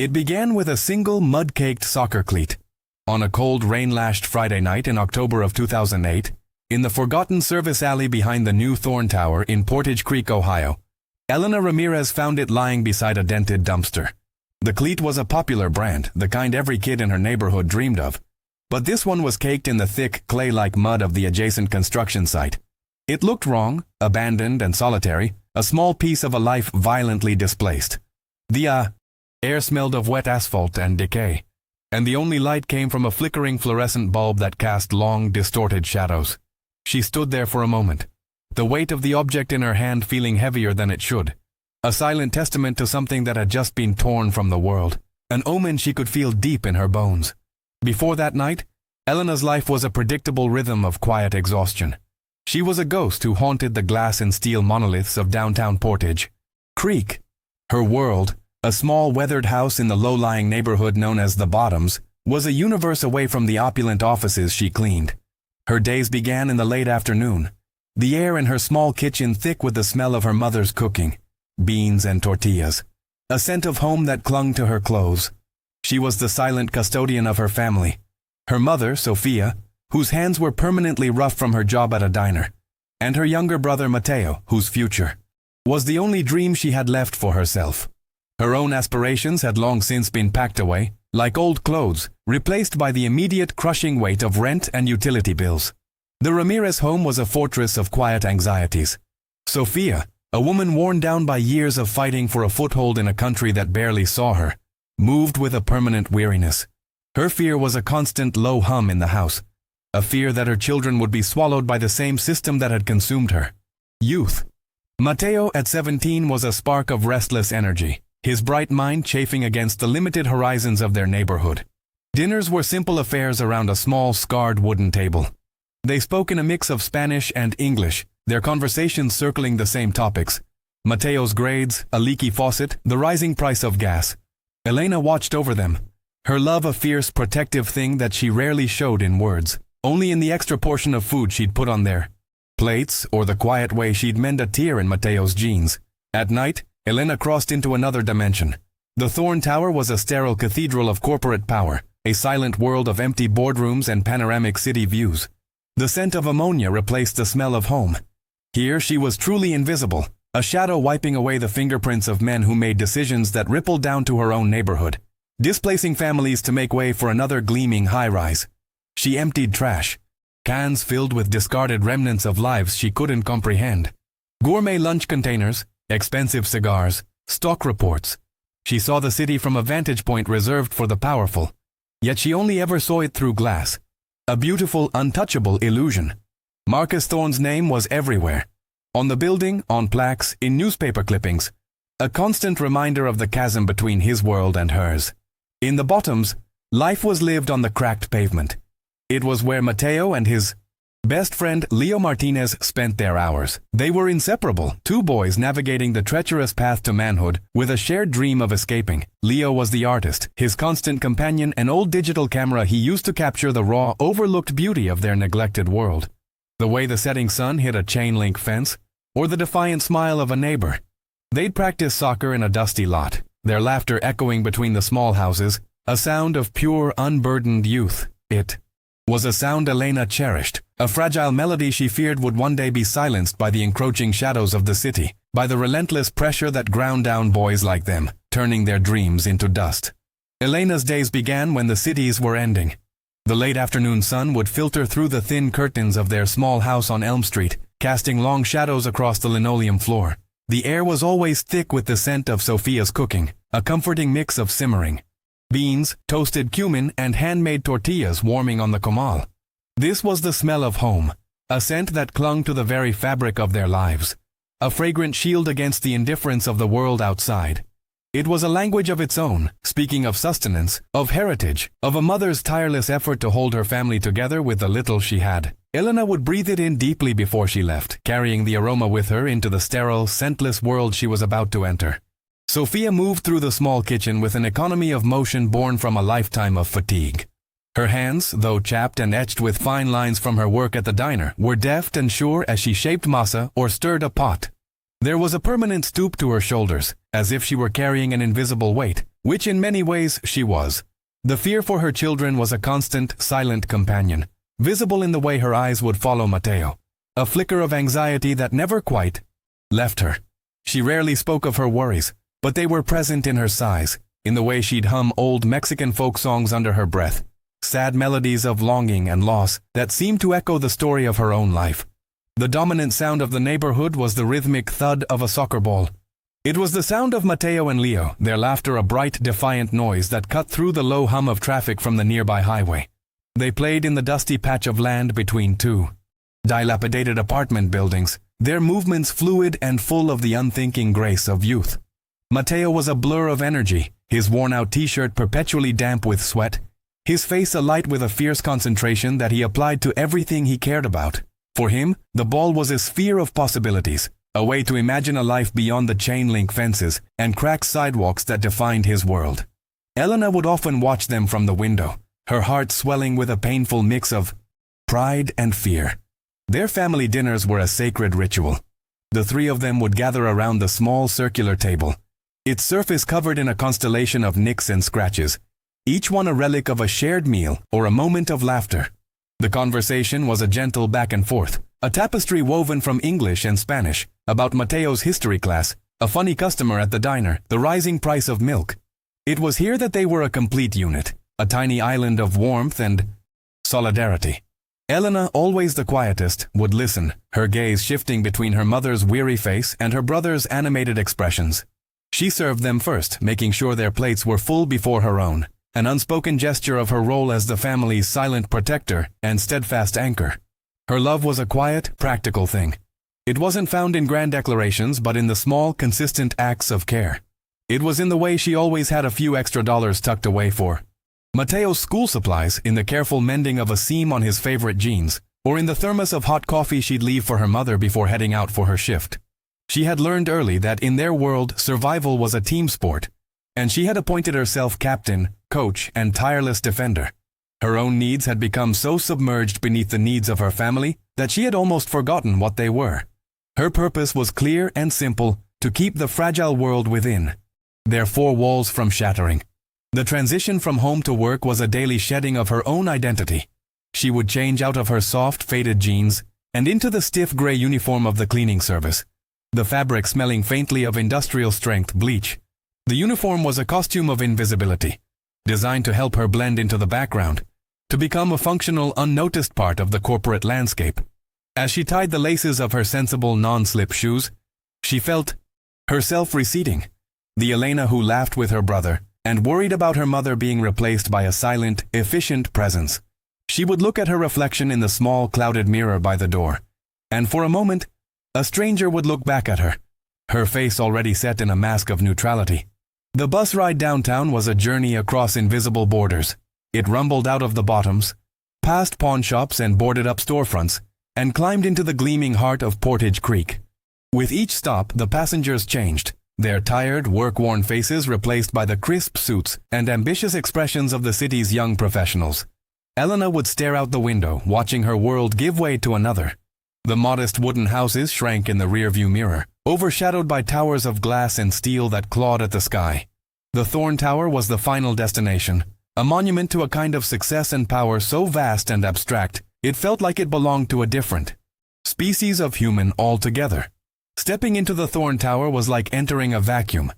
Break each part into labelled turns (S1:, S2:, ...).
S1: It began with a single mud-caked soccer cleat. On a cold, rain-lashed Friday night in October of 2008, in the forgotten service alley behind the new Thorn Tower in Portage Creek, Ohio, Elena Ramirez found it lying beside a dented dumpster. The cleat was a popular brand, the kind every kid in her neighborhood dreamed of. But this one was caked in the thick, clay-like mud of the adjacent construction site. It looked wrong, abandoned and solitary, a small piece of a life violently displaced. The air smelled of wet asphalt and decay, and the only light came from a flickering fluorescent bulb that cast long, distorted shadows. She stood there for a moment, the weight of the object in her hand feeling heavier than it should, a silent testament to something that had just been torn from the world, an omen she could feel deep in her bones. Before that night, Elena's life was a predictable rhythm of quiet exhaustion. She was a ghost who haunted the glass and steel monoliths of downtown Portage Creek. Her world, a small weathered house in the low-lying neighborhood known as the Bottoms, was a universe away from the opulent offices she cleaned. Her days began in the late afternoon, the air in her small kitchen thick with the smell of her mother's cooking, beans and tortillas, a scent of home that clung to her clothes. She was the silent custodian of her family. Her mother, Sophia, whose hands were permanently rough from her job at a diner, and her younger brother, Mateo, whose future was the only dream she had left for herself. Her own aspirations had long since been packed away, like old clothes, replaced by the immediate crushing weight of rent and utility bills. The Ramirez home was a fortress of quiet anxieties. Sophia, a woman worn down by years of fighting for a foothold in a country that barely saw her, moved with a permanent weariness. Her fear was a constant low hum in the house, a fear that her children would be swallowed by the same system that had consumed her. Youth. Mateo, at 17, was a spark of restless energy, his bright mind chafing against the limited horizons of their neighborhood. Dinners were simple affairs around a small, scarred wooden table. They spoke in a mix of Spanish and English, their conversations circling the same topics: Mateo's grades, a leaky faucet, the rising price of gas. Elena watched over them, her love a fierce, protective thing that she rarely showed in words, only in the extra portion of food she'd put on their plates or the quiet way she'd mend a tear in Mateo's jeans. At night, Elena crossed into another dimension. The Thorn Tower was a sterile cathedral of corporate power, a silent world of empty boardrooms and panoramic city views. The scent of ammonia replaced the smell of home. Here she was truly invisible, a shadow wiping away the fingerprints of men who made decisions that rippled down to her own neighborhood, displacing families to make way for another gleaming high-rise. She emptied trash, cans filled with discarded remnants of lives she couldn't comprehend, gourmet lunch containers, expensive cigars, stock reports. She saw the city from a vantage point reserved for the powerful, yet she only ever saw it through glass, a beautiful, untouchable illusion. Marcus Thorne's name was everywhere, on the building, on plaques, in newspaper clippings, a constant reminder of the chasm between his world and hers. In the Bottoms, life was lived on the cracked pavement. It was where Mateo and his best friend Leo Martinez spent their hours. They were inseparable, two boys navigating the treacherous path to manhood with a shared dream of escaping. Leo was the artist, his constant companion an old digital camera he used to capture the raw, overlooked beauty of their neglected world. The way the setting sun hit a chain-link fence, or the defiant smile of a neighbor. They'd practice soccer in a dusty lot, their laughter echoing between the small houses, a sound of pure, unburdened youth. It was a sound Elena cherished, a fragile melody she feared would one day be silenced by the encroaching shadows of the city, by the relentless pressure that ground down boys like them, turning their dreams into dust. Elena's days began when the cities were ending. The late afternoon sun would filter through the thin curtains of their small house on Elm Street, casting long shadows across the linoleum floor. The air was always thick with the scent of Sophia's cooking, a comforting mix of simmering beans, toasted cumin, and handmade tortillas warming on the comal. This was the smell of home, a scent that clung to the very fabric of their lives, a fragrant shield against the indifference of the world outside. It was a language of its own, speaking of sustenance, of heritage, of a mother's tireless effort to hold her family together with the little she had. Elena would breathe it in deeply before she left, carrying the aroma with her into the sterile, scentless world she was about to enter. Sophia moved through the small kitchen with an economy of motion born from a lifetime of fatigue. Her hands, though chapped and etched with fine lines from her work at the diner, were deft and sure as she shaped masa or stirred a pot. There was a permanent stoop to her shoulders, as if she were carrying an invisible weight, which in many ways she was. The fear for her children was a constant, silent companion, visible in the way her eyes would follow Mateo, a flicker of anxiety that never quite left her. She rarely spoke of her worries, but they were present in her sighs, in the way she'd hum old Mexican folk songs under her breath, sad melodies of longing and loss that seemed to echo the story of her own life. The dominant sound of the neighborhood was the rhythmic thud of a soccer ball. It was the sound of Mateo and Leo, their laughter a bright, defiant noise that cut through the low hum of traffic from the nearby highway. They played in the dusty patch of land between two dilapidated apartment buildings, their movements fluid and full of the unthinking grace of youth. Mateo was a blur of energy, his worn-out t-shirt perpetually damp with sweat, his face alight with a fierce concentration that he applied to everything he cared about. For him, the ball was a sphere of possibilities, a way to imagine a life beyond the chain-link fences and cracked sidewalks that defined his world. Elena would often watch them from the window, her heart swelling with a painful mix of pride and fear. Their family dinners were a sacred ritual. The three of them would gather around the small circular table, its surface covered in a constellation of nicks and scratches, each one a relic of a shared meal or a moment of laughter. The conversation was a gentle back and forth, a tapestry woven from English and Spanish, about Mateo's history class, a funny customer at the diner, the rising price of milk. It was here that they were a complete unit, a tiny island of warmth and solidarity. Elena, always the quietest, would listen, her gaze shifting between her mother's weary face and her brother's animated expressions. She served them first, making sure their plates were full before her own, an unspoken gesture of her role as the family's silent protector and steadfast anchor. Her love was a quiet, practical thing. It wasn't found in grand declarations, but in the small, consistent acts of care. It was in the way she always had a few extra dollars tucked away for Mateo's school supplies, in the careful mending of a seam on his favorite jeans, or in the thermos of hot coffee she'd leave for her mother before heading out for her shift. She had learned early that in their world, survival was a team sport, and she had appointed herself captain, coach, and tireless defender. Her own needs had become so submerged beneath the needs of her family that she had almost forgotten what they were. Her purpose was clear and simple: to keep the fragile world within their four walls from shattering. The transition from home to work was a daily shedding of her own identity. She would change out of her soft, faded jeans and into the stiff gray uniform of the cleaning service, the fabric smelling faintly of industrial-strength bleach. The uniform was a costume of invisibility, designed to help her blend into the background, to become a functional, unnoticed part of the corporate landscape. As she tied the laces of her sensible, non-slip shoes, she felt herself receding, the Elena who laughed with her brother and worried about her mother being replaced by a silent, efficient presence. She would look at her reflection in the small, clouded mirror by the door, and for a moment, a stranger would look back at her, her face already set in a mask of neutrality. The bus ride downtown was a journey across invisible borders. It rumbled out of the bottoms, past pawn shops and boarded-up storefronts, and climbed into the gleaming heart of Portage Creek. With each stop, the passengers changed, their tired, work-worn faces replaced by the crisp suits and ambitious expressions of the city's young professionals. Elena would stare out the window, watching her world give way to another. The modest wooden houses shrank in the rearview mirror, overshadowed by towers of glass and steel that clawed at the sky. The Thorn Tower was the final destination, a monument to a kind of success and power so vast and abstract, it felt like it belonged to a different species of human altogether. Stepping into the Thorn Tower was like entering a vacuum.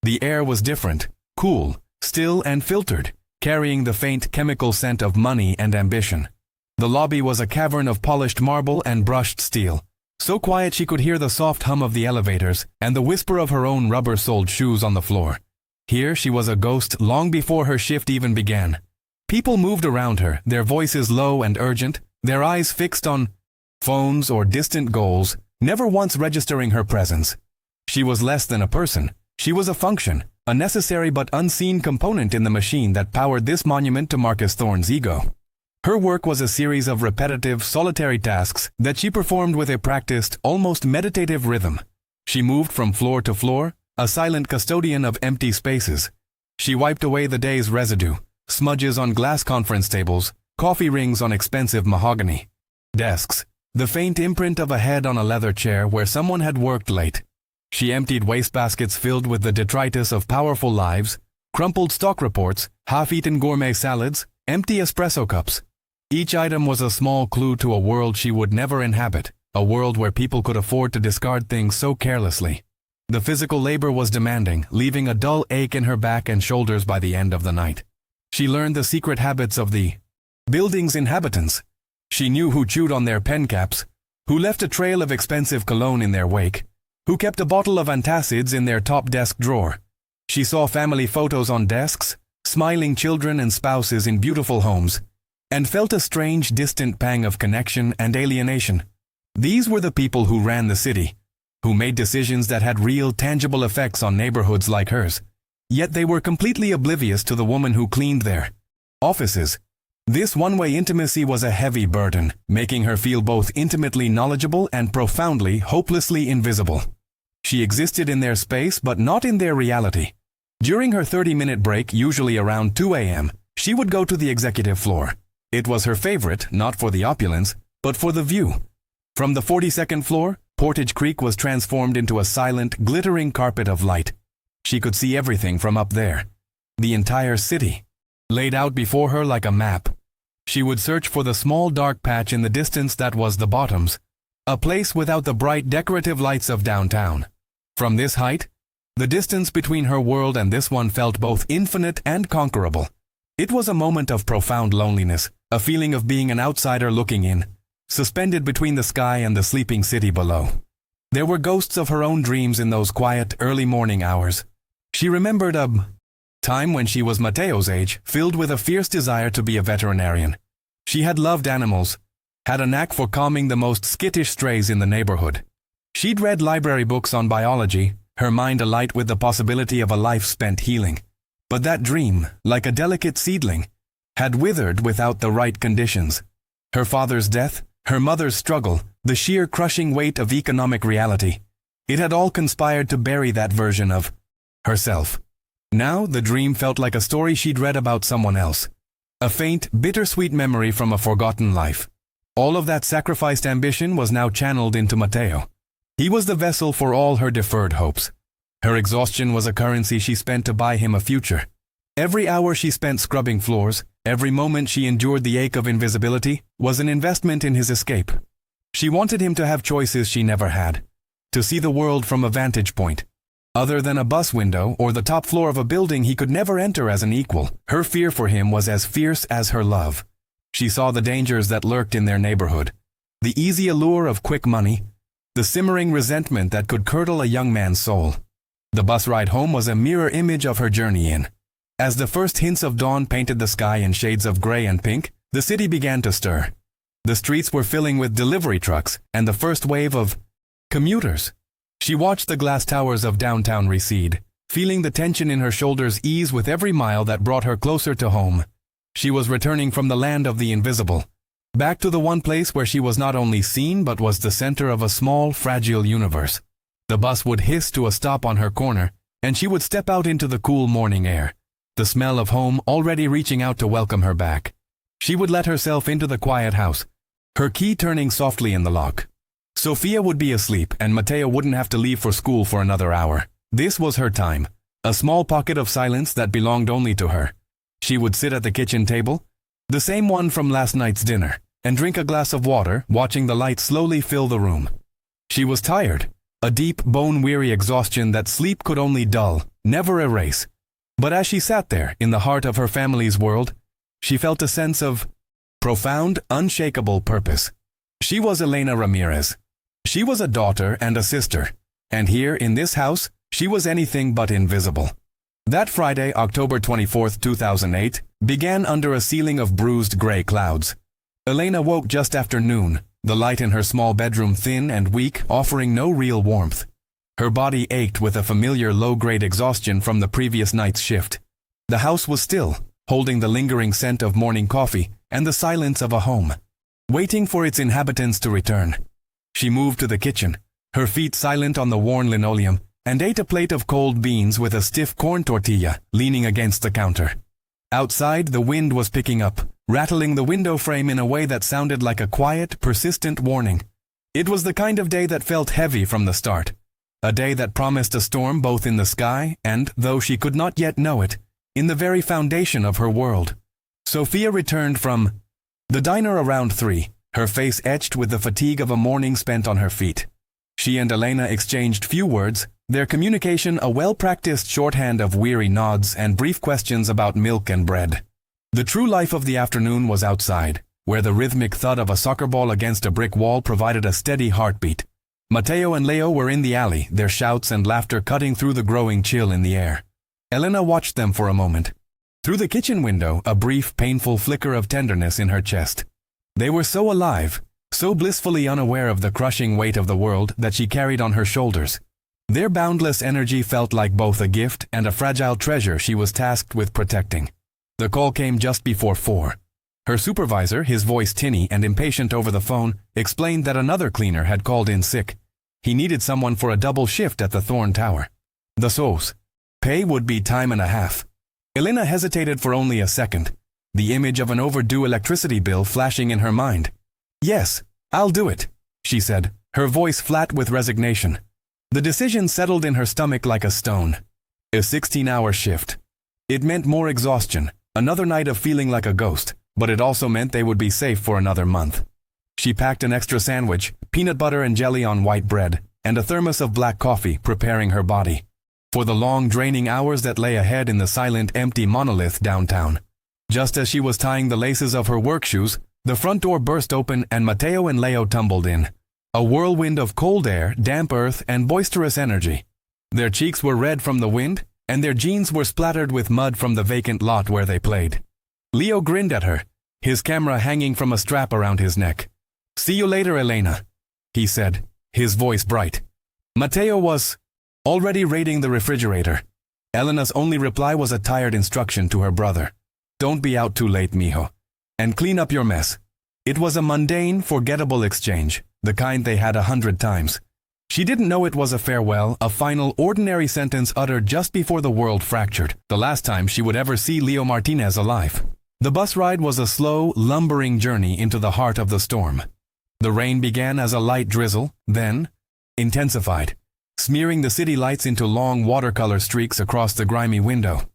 S1: The air was different, cool, still and filtered, carrying the faint chemical scent of money and ambition. The lobby was a cavern of polished marble and brushed steel, so quiet she could hear the soft hum of the elevators and the whisper of her own rubber-soled shoes on the floor. Here she was a ghost long before her shift even began. People moved around her, their voices low and urgent, their eyes fixed on phones or distant goals, never once registering her presence. She was less than a person. She was a function, a necessary but unseen component in the machine that powered this monument to Marcus Thorne's ego. Her work was a series of repetitive, solitary tasks that she performed with a practiced, almost meditative rhythm. She moved from floor to floor, a silent custodian of empty spaces. She wiped away the day's residue, smudges on glass conference tables, coffee rings on expensive mahogany desks, the faint imprint of a head on a leather chair where someone had worked late. She emptied wastebaskets filled with the detritus of powerful lives, Crumpled stock reports, half-eaten gourmet salads, empty espresso cups. Each item was a small clue to a world she would never inhabit, a world where people could afford to discard things so carelessly. The physical labor was demanding, leaving a dull ache in her back and shoulders by the end of the night. She learned the secret habits of the building's inhabitants. She knew who chewed on their pen caps, who left a trail of expensive cologne in their wake, who kept a bottle of antacids in their top desk drawer. She saw family photos on desks, smiling children and spouses in beautiful homes, and felt a strange, distant pang of connection and alienation. These were the people who ran the city, who made decisions that had real, tangible effects on neighborhoods like hers. Yet they were completely oblivious to the woman who cleaned their offices. This one-way intimacy was a heavy burden, making her feel both intimately knowledgeable and profoundly, hopelessly invisible. She existed in their space but not in their reality. During her 30-minute break, usually around 2 a.m., she would go to the executive floor. It was her favorite, not for the opulence, but for the view. From the 42nd floor, Portage Creek was transformed into a silent, glittering carpet of light. She could see everything from up there. The entire city, laid out before her like a map. She would search for the small dark patch in the distance that was the Bottoms, a place without the bright decorative lights of downtown. From this height, the distance between her world and this one felt both infinite and conquerable. It was a moment of profound loneliness, a feeling of being an outsider looking in, suspended between the sky and the sleeping city below. There were ghosts of her own dreams in those quiet, early morning hours. She remembered a time when she was Mateo's age, filled with a fierce desire to be a veterinarian. She had loved animals, had a knack for calming the most skittish strays in the neighborhood. She'd read library books on biology, her mind alight with the possibility of a life spent healing. But that dream, like a delicate seedling, had withered without the right conditions. Her father's death, her mother's struggle, the sheer crushing weight of economic reality. It had all conspired to bury that version of herself. Now the dream felt like a story she'd read about someone else. A faint, bittersweet memory from a forgotten life. All of that sacrificed ambition was now channeled into Mateo. He was the vessel for all her deferred hopes. Her exhaustion was a currency she spent to buy him a future. Every hour she spent scrubbing floors, every moment she endured the ache of invisibility, was an investment in his escape. She wanted him to have choices she never had, to see the world from a vantage point, other than a bus window or the top floor of a building he could never enter as an equal. Her fear for him was as fierce as her love. She saw the dangers that lurked in their neighborhood, the easy allure of quick money, the simmering resentment that could curdle a young man's soul. The bus ride home was a mirror image of her journey in. As the first hints of dawn painted the sky in shades of gray and pink, the city began to stir. The streets were filling with delivery trucks and the first wave of commuters. She watched the glass towers of downtown recede, feeling the tension in her shoulders ease with every mile that brought her closer to home. She was returning from the land of the invisible, back to the one place where she was not only seen but was the center of a small, fragile universe. The bus would hiss to a stop on her corner, and she would step out into the cool morning air, the smell of home already reaching out to welcome her back. She would let herself into the quiet house, her key turning softly in the lock. Sophia would be asleep, and Mateo wouldn't have to leave for school for another hour. This was her time, a small pocket of silence that belonged only to her. She would sit at the kitchen table, the same one from last night's dinner, and drink a glass of water, watching the light slowly fill the room. She was tired, a deep, bone-weary exhaustion that sleep could only dull, never erase. But as she sat there, in the heart of her family's world, she felt a sense of profound, unshakable purpose. She was Elena Ramirez. She was a daughter and a sister, and here, in this house, she was anything but invisible. That Friday, October 24, 2008, began under a ceiling of bruised gray clouds. Elena woke just after noon, the light in her small bedroom thin and weak, offering no real warmth. Her body ached with a familiar low-grade exhaustion from the previous night's shift. The house was still, holding the lingering scent of morning coffee and the silence of a home, waiting for its inhabitants to return. She moved to the kitchen, her feet silent on the worn linoleum, and ate a plate of cold beans with a stiff corn tortilla leaning against the counter. Outside, the wind was picking up, rattling the window frame in a way that sounded like a quiet, persistent warning. It was the kind of day that felt heavy from the start, a day that promised a storm both in the sky and, though she could not yet know it, in the very foundation of her world. Sophia returned from the diner around 3, her face etched with the fatigue of a morning spent on her feet. She and Elena exchanged few words, their communication a well-practiced shorthand of weary nods and brief questions about milk and bread. The true life of the afternoon was outside, where the rhythmic thud of a soccer ball against a brick wall provided a steady heartbeat. Matteo and Leo were in the alley, their shouts and laughter cutting through the growing chill in the air. Elena watched them for a moment. Through the kitchen window, a brief, painful flicker of tenderness in her chest. They were so alive, so blissfully unaware of the crushing weight of the world that she carried on her shoulders. Their boundless energy felt like both a gift and a fragile treasure she was tasked with protecting. The call came just before 4. Her supervisor, his voice tinny and impatient over the phone, explained that another cleaner had called in sick. He needed someone for a double shift at the Thorn Tower. The sauce. Pay would be time and a half. Elena hesitated for only a second, the image of an overdue electricity bill flashing in her mind. "Yes, I'll do it," she said, her voice flat with resignation. The decision settled in her stomach like a stone. A 16-hour shift. It meant more exhaustion, another night of feeling like a ghost, but it also meant they would be safe for another month. She packed an extra sandwich, peanut butter and jelly on white bread, and a thermos of black coffee, preparing her body for the long, draining hours that lay ahead in the silent, empty monolith downtown. Just as she was tying the laces of her work shoes, the front door burst open and Matteo and Leo tumbled in. A whirlwind of cold air, damp earth, and boisterous energy. Their cheeks were red from the wind, and their jeans were splattered with mud from the vacant lot where they played. Leo grinned at her, his camera hanging from a strap around his neck. "See you later, Elena," he said, his voice bright. Matteo was already raiding the refrigerator. Elena's only reply was a tired instruction to her brother. "Don't be out too late, mijo. And clean up your mess." It was a mundane, forgettable exchange, the kind they had 100 times. She didn't know it was a farewell, a final, ordinary sentence uttered just before the world fractured, the last time she would ever see Leo Martinez alive. The bus ride was a slow, lumbering journey into the heart of the storm. The rain began as a light drizzle, then intensified, smearing the city lights into long watercolor streaks across the grimy window.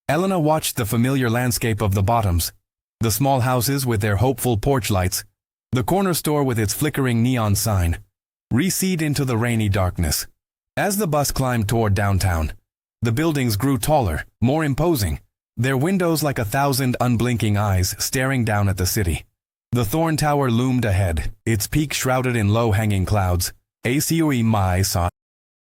S1: Elena watched the familiar landscape of the Bottoms, the small houses with their hopeful porch lights, the corner store with its flickering neon sign, recede into the rainy darkness. As the bus climbed toward downtown, the buildings grew taller, more imposing, their windows like 1,000 unblinking eyes staring down at the city. The Thorn Tower loomed ahead, its peak shrouded in low-hanging clouds. ACUE Mai saw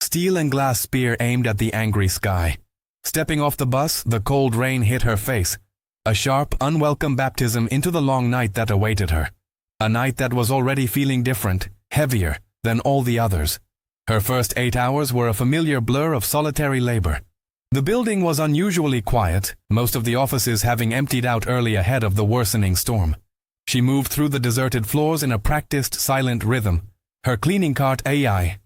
S1: steel and glass spear aimed at the angry sky. Stepping off the bus, the cold rain hit her face, a sharp, unwelcome baptism into the long night that awaited her. A night that was already feeling different, heavier, than all the others. Her first 8 hours were a familiar blur of solitary labor. The building was unusually quiet, most of the offices having emptied out early ahead of the worsening storm. She moved through the deserted floors in a practiced, silent rhythm, her cleaning cart AI,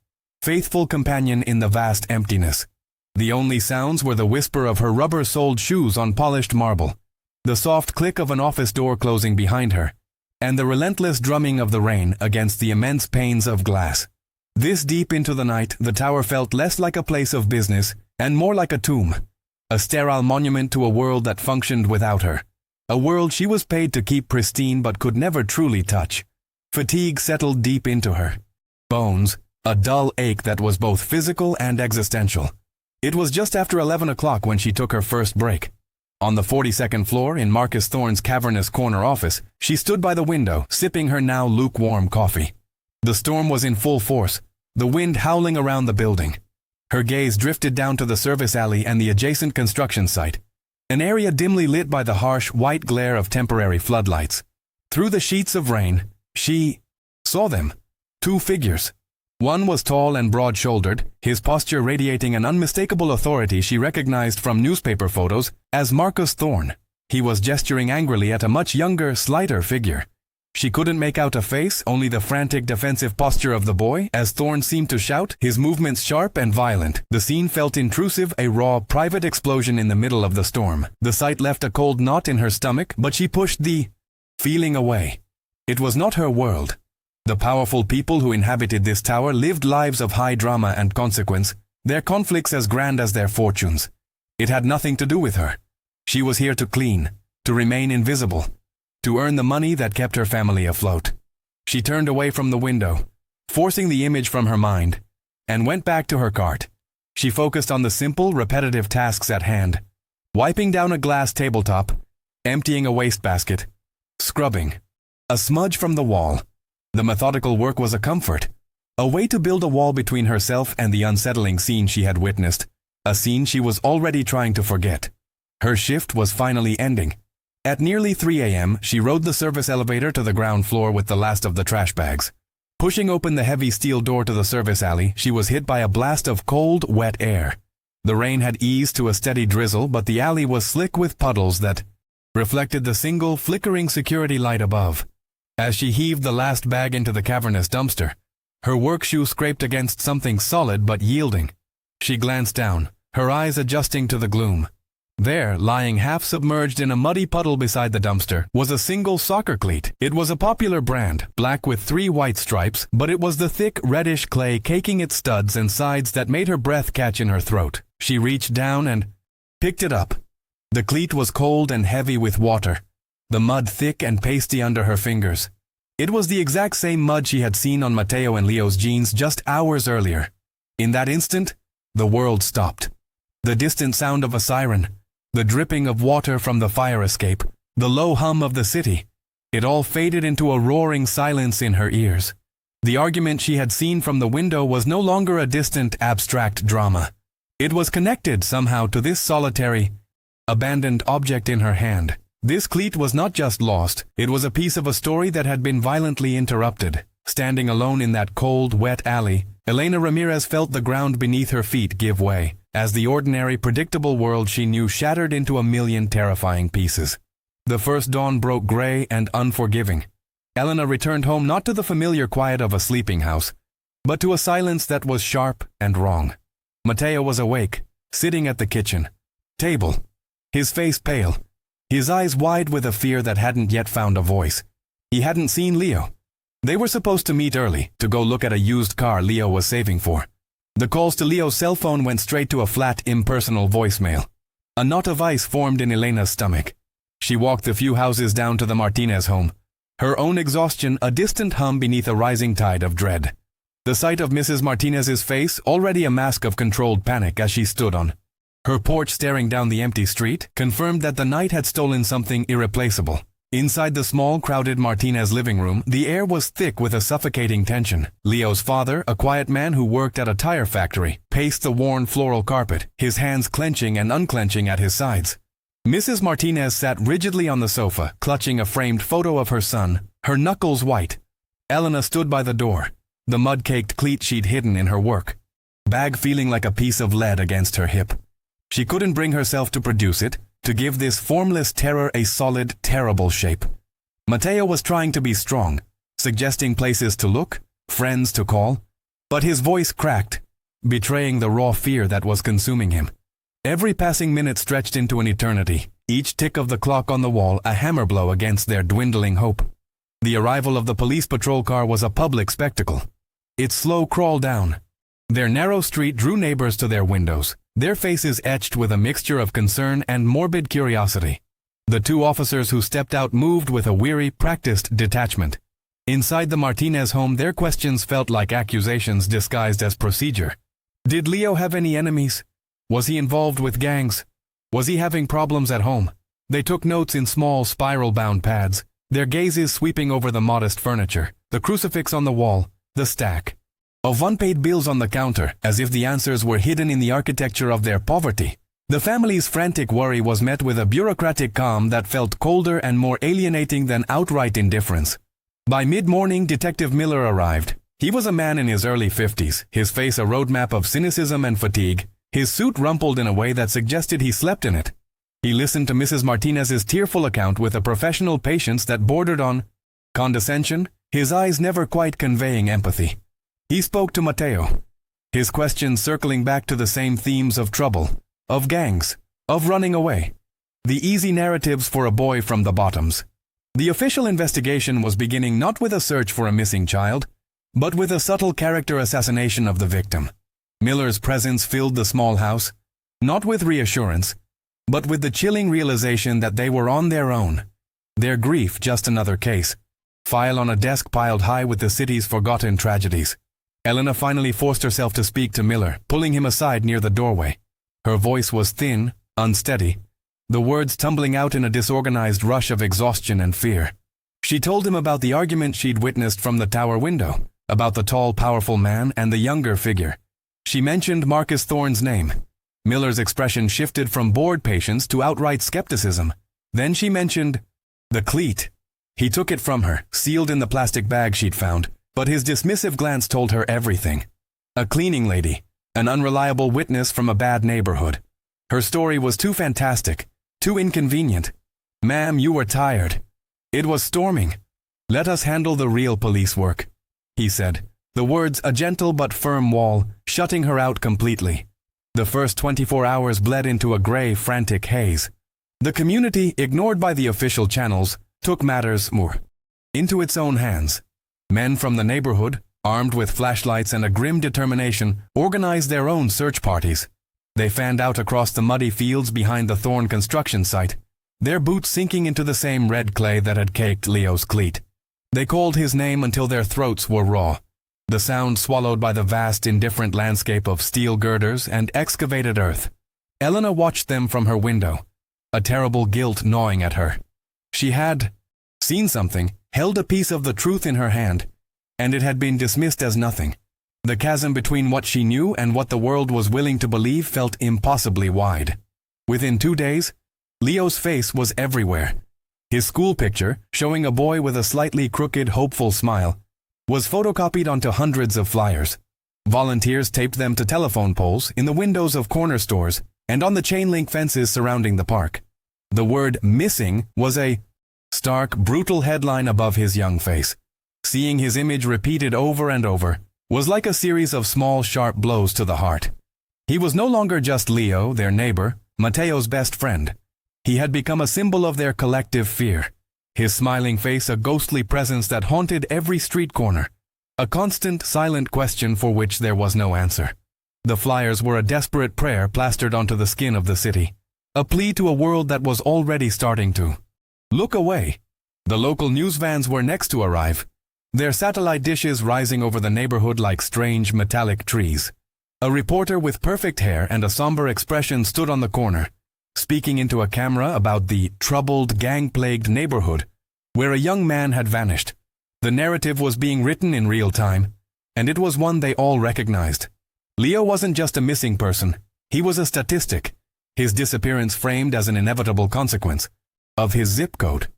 S1: faithful companion in the vast emptiness. The only sounds were the whisper of her rubber-soled shoes on polished marble, the soft click of an office door closing behind her, and the relentless drumming of the rain against the immense panes of glass. This deep into the night, the tower felt less like a place of business and more like a tomb, a sterile monument to a world that functioned without her, a world she was paid to keep pristine but could never truly touch. Fatigue settled deep into her bones, a dull ache that was both physical and existential. It was just after 11 o'clock when she took her first break. On the 42nd floor in Marcus Thorne's cavernous corner office, she stood by the window, sipping her now lukewarm coffee. The storm was in full force, the wind howling around the building. Her gaze drifted down to the service alley and the adjacent construction site, an area dimly lit by the harsh, white glare of temporary floodlights. Through the sheets of rain, she saw them. 2 figures. One was tall and broad-shouldered, his posture radiating an unmistakable authority she recognized from newspaper photos as Marcus Thorne. He was gesturing angrily at a much younger, slighter figure. She couldn't make out a face, only the frantic defensive posture of the boy, as Thorne seemed to shout, his movements sharp and violent. The scene felt intrusive, a raw, private explosion in the middle of the storm. The sight left a cold knot in her stomach, but she pushed the feeling away. It was not her world. The powerful people who inhabited this tower lived lives of high drama and consequence, their conflicts as grand as their fortunes. It had nothing to do with her. She was here to clean, to remain invisible, to earn the money that kept her family afloat. She turned away from the window, forcing the image from her mind, and went back to her cart. She focused on the simple, repetitive tasks at hand: wiping down a glass tabletop, emptying a wastebasket, scrubbing. A smudge from the wall. The methodical work was a comfort, a way to build a wall between herself and the unsettling scene she had witnessed, a scene she was already trying to forget. Her shift was finally ending. At nearly 3 a.m., she rode the service elevator to the ground floor with the last of the trash bags. Pushing open the heavy steel door to the service alley, she was hit by a blast of cold, wet air. The rain had eased to a steady drizzle, but the alley was slick with puddles that reflected the single, flickering security light above. As she heaved the last bag into the cavernous dumpster, her work shoe scraped against something solid but yielding. She glanced down, her eyes adjusting to the gloom. There, lying half-submerged in a muddy puddle beside the dumpster, was a single soccer cleat. It was a popular brand, black with 3 white stripes, but it was the thick, reddish clay caking its studs and sides that made her breath catch in her throat. She reached down and picked it up. The cleat was cold and heavy with water, the mud thick and pasty under her fingers. It was the exact same mud she had seen on Mateo and Leo's jeans just hours earlier. In that instant, the world stopped. The distant sound of a siren, the dripping of water from the fire escape, the low hum of the city, it all faded into a roaring silence in her ears. The argument she had seen from the window was no longer a distant, abstract drama. It was connected somehow to this solitary, abandoned object in her hand. This cleat was not just lost, it was a piece of a story that had been violently interrupted. Standing alone in that cold, wet alley, Elena Ramirez felt the ground beneath her feet give way, as the ordinary, predictable world she knew shattered into a million terrifying pieces. The first dawn broke gray and unforgiving. Elena returned home not to the familiar quiet of a sleeping house, but to a silence that was sharp and wrong. Mateo was awake, sitting at the kitchen table, his face pale, his eyes wide with a fear that hadn't yet found a voice. He hadn't seen Leo. They were supposed to meet early, to go look at a used car Leo was saving for. The calls to Leo's cell phone went straight to a flat, impersonal voicemail. A knot of ice formed in Elena's stomach. She walked the few houses down to the Martinez home, her own exhaustion a distant hum beneath a rising tide of dread. The sight of Mrs. Martinez's face, already a mask of controlled panic as she stood on her porch staring down the empty street, confirmed that the night had stolen something irreplaceable. Inside the small, crowded Martinez living room, the air was thick with a suffocating tension. Leo's father, a quiet man who worked at a tire factory, paced the worn floral carpet, his hands clenching and unclenching at his sides. Mrs. Martinez sat rigidly on the sofa, clutching a framed photo of her son, her knuckles white. Elena stood by the door, the mud-caked cleat she'd hidden in her work bag feeling like a piece of lead against her hip. She couldn't bring herself to produce it, to give this formless terror a solid, terrible shape. Mateo was trying to be strong, suggesting places to look, friends to call, but his voice cracked, betraying the raw fear that was consuming him. Every passing minute stretched into an eternity, each tick of the clock on the wall a hammer blow against their dwindling hope. The arrival of the police patrol car was a public spectacle. Its slow crawl down. Their narrow street drew neighbors to their windows, their faces etched with a mixture of concern and morbid curiosity. The 2 officers who stepped out moved with a weary, practiced detachment. Inside the Martinez home, their questions felt like accusations disguised as procedure. Did Leo have any enemies? Was he involved with gangs? Was he having problems at home? They took notes in small, spiral-bound pads, their gazes sweeping over the modest furniture, the crucifix on the wall, the stack of unpaid bills on the counter, as if the answers were hidden in the architecture of their poverty. The family's frantic worry was met with a bureaucratic calm that felt colder and more alienating than outright indifference. By mid-morning, Detective Miller arrived. He was a man in his early 50s, his face a roadmap of cynicism and fatigue, his suit rumpled in a way that suggested he slept in it. He listened to Mrs. Martinez's tearful account with a professional patience that bordered on condescension, his eyes never quite conveying empathy. He spoke to Mateo, his questions circling back to the same themes of trouble, of gangs, of running away. The easy narratives for a boy from the bottoms. The official investigation was beginning not with a search for a missing child, but with a subtle character assassination of the victim. Miller's presence filled the small house, not with reassurance, but with the chilling realization that they were on their own. Their grief just another case. File on a desk piled high with the city's forgotten tragedies. Elena finally forced herself to speak to Miller, pulling him aside near the doorway. Her voice was thin, unsteady, the words tumbling out in a disorganized rush of exhaustion and fear. She told him about the argument she'd witnessed from the tower window, about the tall, powerful man and the younger figure. She mentioned Marcus Thorne's name. Miller's expression shifted from bored patience to outright skepticism. Then she mentioned the cleat. He took it from her, sealed in the plastic bag she'd found, but his dismissive glance told her everything. A cleaning lady, an unreliable witness from a bad neighborhood. Her story was too fantastic, too inconvenient. "Ma'am, you were tired. It was storming. Let us handle the real police work," he said, the words a gentle but firm wall, shutting her out completely. The first 24 hours bled into a gray, frantic haze. The community, ignored by the official channels, took matters more into its own hands. Men from the neighborhood, armed with flashlights and a grim determination, organized their own search parties. They fanned out across the muddy fields behind the Thorne construction site, their boots sinking into the same red clay that had caked Leo's cleat. They called his name until their throats were raw, the sound swallowed by the vast, indifferent landscape of steel girders and excavated earth. Elena watched them from her window, a terrible guilt gnawing at her. She had seen something, held a piece of the truth in her hand, and it had been dismissed as nothing. The chasm between what she knew and what the world was willing to believe felt impossibly wide. Within 2 days, Leo's face was everywhere. His school picture, showing a boy with a slightly crooked, hopeful smile, was photocopied onto hundreds of flyers. Volunteers taped them to telephone poles, in the windows of corner stores, and on the chain-link fences surrounding the park. The word "missing" was a stark, brutal headline above his young face. Seeing his image repeated over and over was like a series of small, sharp blows to the heart. He was no longer just Leo, their neighbor, Mateo's best friend. He had become a symbol of their collective fear. His smiling face a ghostly presence that haunted every street corner. A constant, silent question for which there was no answer. The flyers were a desperate prayer plastered onto the skin of the city. A plea to a world that was already starting to look away. The local news vans were next to arrive, their satellite dishes rising over the neighborhood like strange metallic trees. A reporter with perfect hair and a somber expression stood on the corner, speaking into a camera about the troubled, gang-plagued neighborhood where a young man had vanished. The narrative was being written in real time, and it was one they all recognized. Leo wasn't just a missing person, he was a statistic, his disappearance framed as an inevitable consequence of his zip code.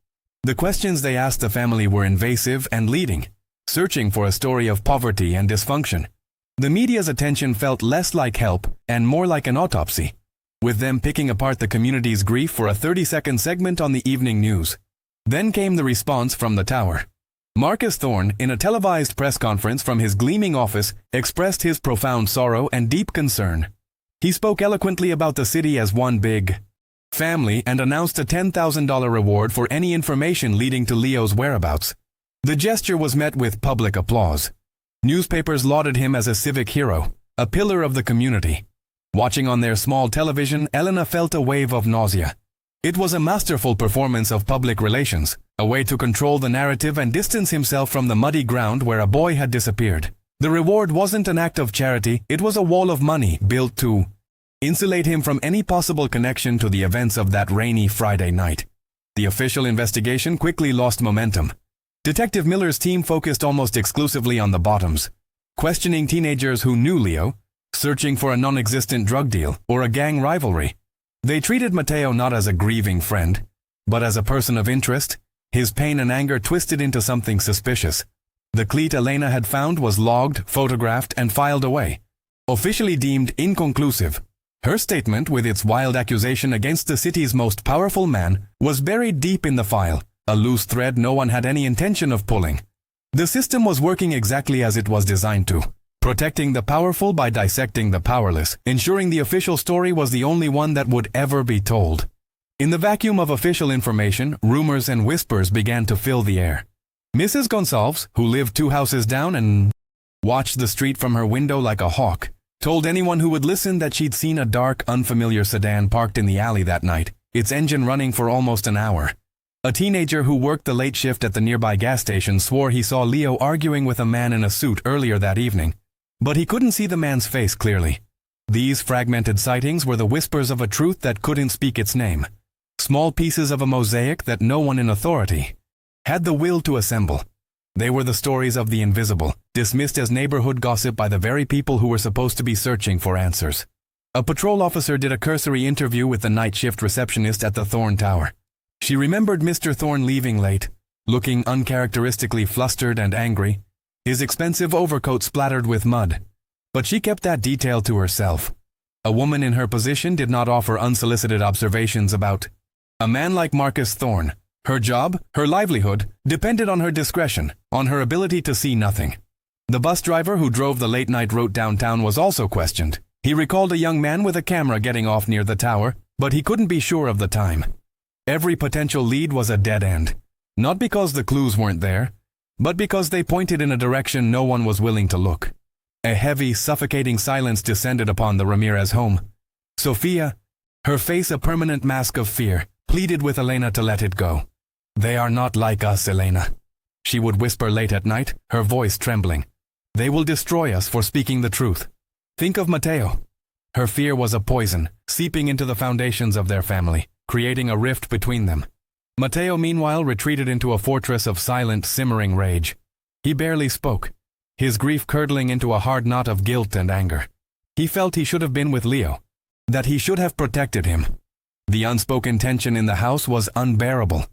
S1: The questions they asked the family were invasive and leading, searching for a story of poverty and dysfunction. The media's attention felt less like help and more like an autopsy, with them picking apart the community's grief for a 30-second segment on the evening news. Then came the response from the tower. Marcus Thorne, in a televised press conference from his gleaming office, expressed his profound sorrow and deep concern. He spoke eloquently about the city as one big family and announced a $10,000 reward for any information leading to Leo's whereabouts. The gesture was met with public applause. Newspapers lauded him as a civic hero, a pillar of the community. Watching on their small television, Elena felt a wave of nausea. It was a masterful performance of public relations, a way to control the narrative and distance himself from the muddy ground where a boy had disappeared. The reward wasn't an act of charity, it was a wall of money built to insulate him from any possible connection to the events of that rainy Friday night. The official investigation quickly lost momentum. Detective Miller's team focused almost exclusively on the bottoms, questioning teenagers who knew Leo, searching for a non-existent drug deal or a gang rivalry. They treated Mateo not as a grieving friend, but as a person of interest, his pain and anger twisted into something suspicious. The cleat Elena had found was logged, photographed, and filed away, officially deemed inconclusive. Her statement, with its wild accusation against the city's most powerful man, was buried deep in the file, a loose thread no one had any intention of pulling. The system was working exactly as it was designed to, protecting the powerful by dissecting the powerless, ensuring the official story was the only one that would ever be told. In the vacuum of official information, rumors and whispers began to fill the air. Mrs. Gonsalves, who lived 2 houses down and watched the street from her window like a hawk, Told anyone who would listen that she'd seen a dark, unfamiliar sedan parked in the alley that night, its engine running for almost an hour. A teenager who worked the late shift at the nearby gas station swore he saw Leo arguing with a man in a suit earlier that evening, but he couldn't see the man's face clearly. These fragmented sightings were the whispers of a truth that couldn't speak its name, small pieces of a mosaic that no one in authority had the will to assemble. They were the stories of the invisible, dismissed as neighborhood gossip by the very people who were supposed to be searching for answers. A patrol officer did a cursory interview with the night shift receptionist at the Thorn Tower. She remembered Mr. Thorn leaving late, looking uncharacteristically flustered and angry, his expensive overcoat splattered with mud. But she kept that detail to herself. A woman in her position did not offer unsolicited observations about a man like Marcus Thorn. Her job, her livelihood, depended on her discretion, on her ability to see nothing. The bus driver who drove the late-night route downtown was also questioned. He recalled a young man with a camera getting off near the tower, but he couldn't be sure of the time. Every potential lead was a dead end, not because the clues weren't there, but because they pointed in a direction no one was willing to look. A heavy, suffocating silence descended upon the Ramirez home. Sophia, her face a permanent mask of fear, pleaded with Elena to let it go. "They are not like us, Elena," she would whisper late at night, her voice trembling. "They will destroy us for speaking the truth. Think of Mateo." Her fear was a poison, seeping into the foundations of their family, creating a rift between them. Mateo, meanwhile, retreated into a fortress of silent, simmering rage. He barely spoke, his grief curdling into a hard knot of guilt and anger. He felt he should have been with Leo, that he should have protected him. The unspoken tension in the house was unbearable.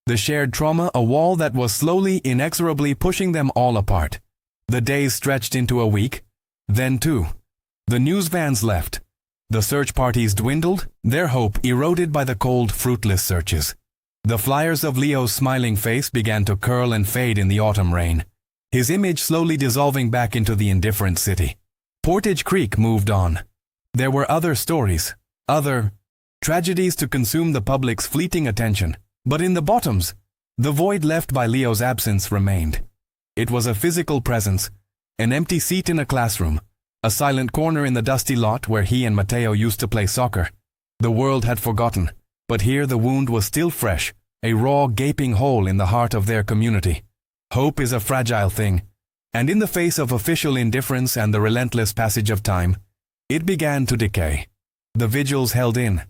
S1: The shared trauma, a wall that was slowly, inexorably pushing them all apart. The days stretched into a week, then two. The news vans left. The search parties dwindled, their hope eroded by the cold, fruitless searches. The flyers of Leo's smiling face began to curl and fade in the autumn rain, his image slowly dissolving back into the indifferent city. Portage Creek moved on. There were other stories, other tragedies to consume the public's fleeting attention, but in the bottoms, the void left by Leo's absence remained. It was a physical presence, an empty seat in a classroom, a silent corner in the dusty lot where he and Mateo used to play soccer. The world had forgotten, but here the wound was still fresh, a raw, gaping hole in the heart of their community. Hope is a fragile thing, and in the face of official indifference and the relentless passage of time, it began to decay. The vigils held in.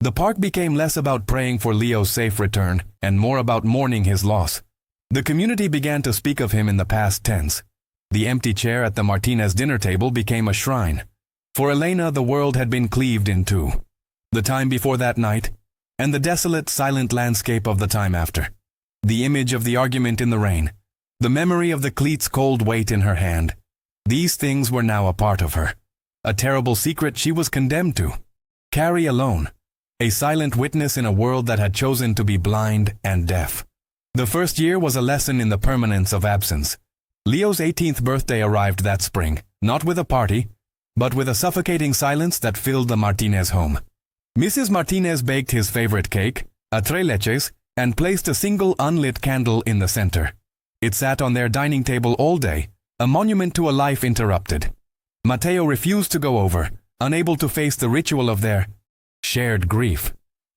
S1: The park became less about praying for Leo's safe return and more about mourning his loss. The community began to speak of him in the past tense. The empty chair at the Martinez dinner table became a shrine. For Elena, the world had been cleaved in two. The time before that night, and the desolate, silent landscape of the time after. The image of the argument in the rain. The memory of the cleat's cold weight in her hand. These things were now a part of her. A terrible secret she was condemned to carry alone. A silent witness in a world that had chosen to be blind and deaf. The first year was a lesson in the permanence of absence. Leo's 18th birthday arrived that spring, not with a party, but with a suffocating silence that filled the Martinez home. Mrs. Martinez baked his favorite cake, a tres leches, and placed a single unlit candle in the center. It sat on their dining table all day, a monument to a life interrupted. Mateo refused to go over, unable to face the ritual of their shared grief.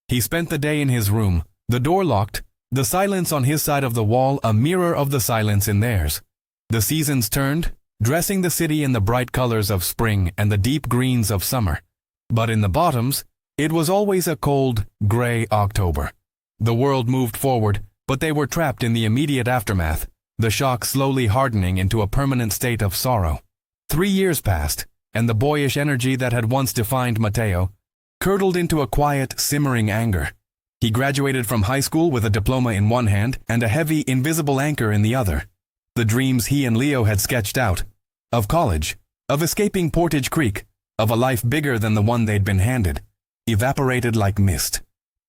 S1: He spent the day in his room, the door locked, the silence on his side of the wall a mirror of the silence in theirs. The seasons turned, dressing the city in the bright colors of spring and the deep greens of summer. But in the bottoms, it was always a cold, gray October. The world moved forward, but they were trapped in the immediate aftermath, the shock slowly hardening into a permanent state of sorrow. 3 years passed, and the boyish energy that had once defined Mateo curdled into a quiet, simmering anger. He graduated from high school with a diploma in one hand and a heavy, invisible anchor in the other. The dreams he and Leo had sketched out, of college, of escaping Portage Creek, of a life bigger than the one they'd been handed, evaporated like mist.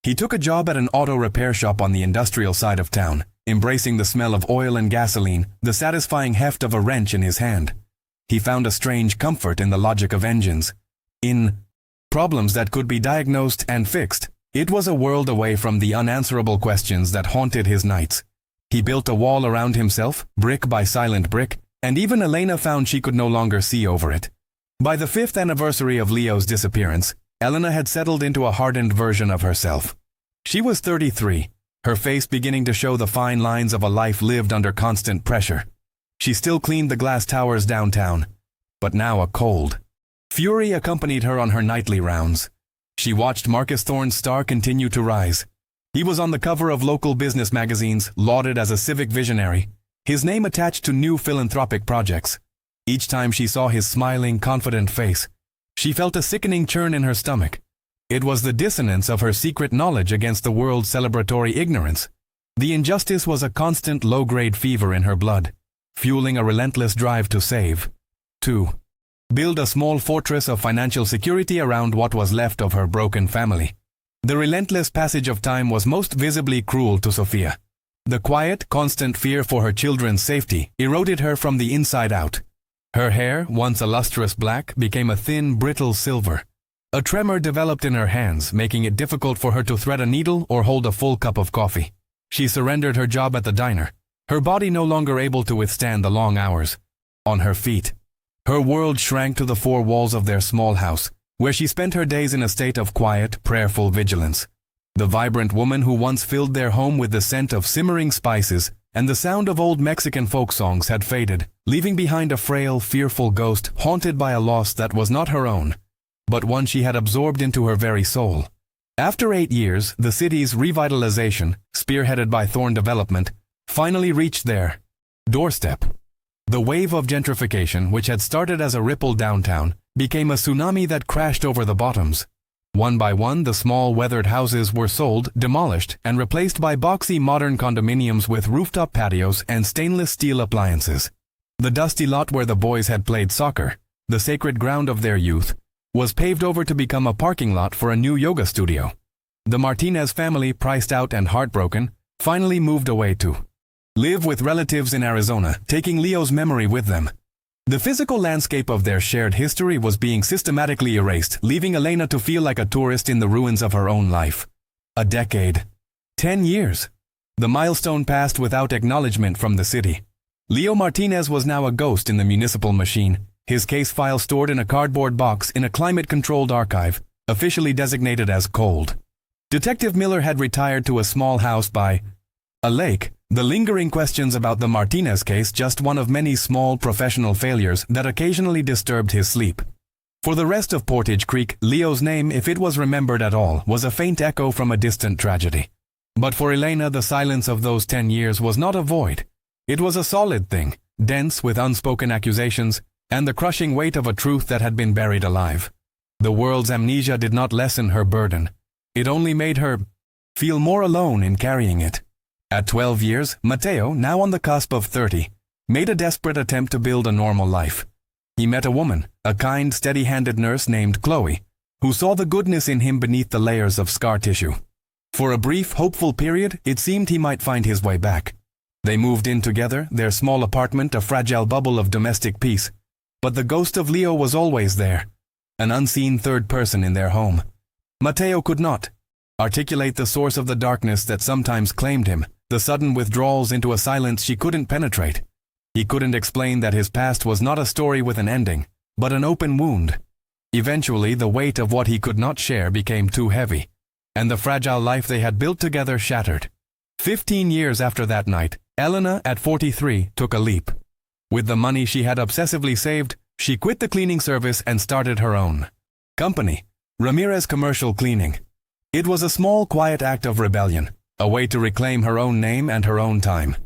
S1: He took a job at an auto repair shop on the industrial side of town, embracing the smell of oil and gasoline, the satisfying heft of a wrench in his hand. He found a strange comfort in the logic of engines, in problems that could be diagnosed and fixed. It was a world away from the unanswerable questions that haunted his nights. He built a wall around himself, brick by silent brick, and even Elena found she could no longer see over it. By the 5th anniversary of Leo's disappearance, Elena had settled into a hardened version of herself. She was 33, her face beginning to show the fine lines of a life lived under constant pressure. She still cleaned the glass towers downtown, but now a cold fury accompanied her on her nightly rounds. She watched Marcus Thorne's star continue to rise. He was on the cover of local business magazines, lauded as a civic visionary, his name attached to new philanthropic projects. Each time she saw his smiling, confident face, she felt a sickening churn in her stomach. It was the dissonance of her secret knowledge against the world's celebratory ignorance. The injustice was a constant low-grade fever in her blood, fueling a relentless drive to save. 2. Build a small fortress of financial security around what was left of her broken family. The relentless passage of time was most visibly cruel to Sophia. The quiet, constant fear for her children's safety eroded her from the inside out. Her hair, once a lustrous black, became a thin, brittle silver. A tremor developed in her hands, making it difficult for her to thread a needle or hold a full cup of coffee. She surrendered her job at the diner, her body no longer able to withstand the long hours. On her feet, her world shrank to the four walls of their small house, where she spent her days in a state of quiet, prayerful vigilance. The vibrant woman who once filled their home with the scent of simmering spices and the sound of old Mexican folk songs had faded, leaving behind a frail, fearful ghost haunted by a loss that was not her own, but one she had absorbed into her very soul. After 8 years, the city's revitalization, spearheaded by Thorne Development, finally reached their doorstep. The wave of gentrification, which had started as a ripple downtown, became a tsunami that crashed over the bottoms. One by one, the small, weathered houses were sold, demolished, and replaced by boxy modern condominiums with rooftop patios and stainless steel appliances. The dusty lot where the boys had played soccer, the sacred ground of their youth, was paved over to become a parking lot for a new yoga studio. The Martinez family, priced out and heartbroken, finally moved away to live with relatives in Arizona, taking Leo's memory with them. The physical landscape of their shared history was being systematically erased, leaving Elena to feel like a tourist in the ruins of her own life. A decade. 10 years. The milestone passed without acknowledgement from the city. Leo Martinez was now a ghost in the municipal machine, his case file stored in a cardboard box in a climate-controlled archive, officially designated as cold. Detective Miller had retired to a small house by a lake, the lingering questions about the Martinez case just one of many small professional failures that occasionally disturbed his sleep. For the rest of Portage Creek, Leo's name, if it was remembered at all, was a faint echo from a distant tragedy. But for Elena, the silence of those 10 years was not a void. It was a solid thing, dense with unspoken accusations, and the crushing weight of a truth that had been buried alive. The world's amnesia did not lessen her burden. It only made her feel more alone in carrying it. At 12 years, Mateo, now on the cusp of 30, made a desperate attempt to build a normal life. He met a woman, a kind, steady-handed nurse named Chloe, who saw the goodness in him beneath the layers of scar tissue. For a brief, hopeful period, it seemed he might find his way back. They moved in together, their small apartment a fragile bubble of domestic peace. But the ghost of Leo was always there, an unseen third person in their home. Mateo could not articulate the source of the darkness that sometimes claimed him, the sudden withdrawals into a silence she couldn't penetrate. He couldn't explain that his past was not a story with an ending, but an open wound. Eventually, the weight of what he could not share became too heavy, and the fragile life they had built together shattered. 15 years after that night, Elena, at 43, took a leap. With the money she had obsessively saved, she quit the cleaning service and started her own company, Ramirez Commercial Cleaning. It was a small, quiet act of rebellion, a way to reclaim her own name and her own time.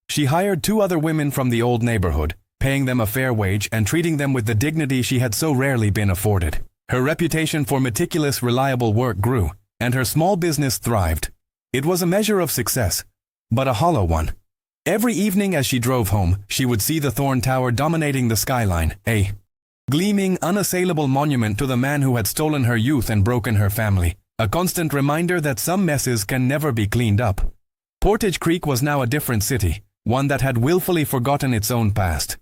S1: She hired 2 other women from the old neighborhood, paying them a fair wage and treating them with the dignity she had so rarely been afforded. Her reputation for meticulous, reliable work grew, and her small business thrived. It was a measure of success, but a hollow one. Every evening as she drove home, she would see the Thorne Tower dominating the skyline, a gleaming, unassailable monument to the man who had stolen her youth and broken her family, a constant reminder that some messes can never be cleaned up. Portage Creek was now a different city, one that had willfully forgotten its own past.